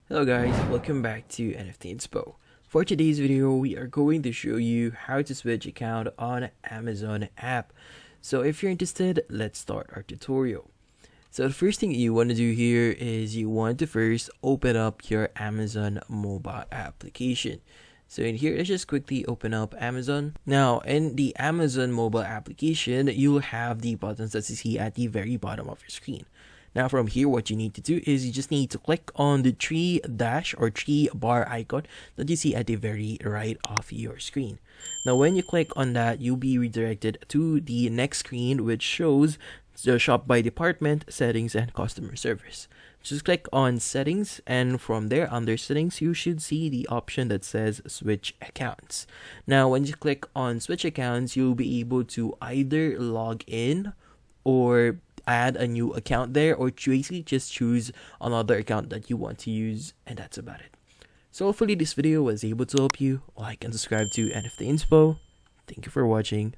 Hello guys, welcome back to NFT Inspo. For today's video, we are going to show you how to switch account on Amazon app. So if you're interested, let's start our tutorial. So the first thing you want to do here is you want to first open up your Amazon mobile application. So in here, let's just quickly open up Amazon. Now in the Amazon mobile application, you'll have the buttons that you see at the very bottom of your screen. Now from here, what you need to do is you just need to click on the three bar icon that you see at the very right of your screen. Now when you click on that, you'll be redirected to the next screen, which shows the shop by department, settings, and customer service. Just click on settings, and from there under settings you should see the option that says switch accounts. Now when you click on switch accounts, you'll be able to either log in or add a new account there, or basically just choose another account that you want to use, and that's about it. So hopefully this video was able to help you. Like and subscribe to NFT Inspo. Thank you for watching.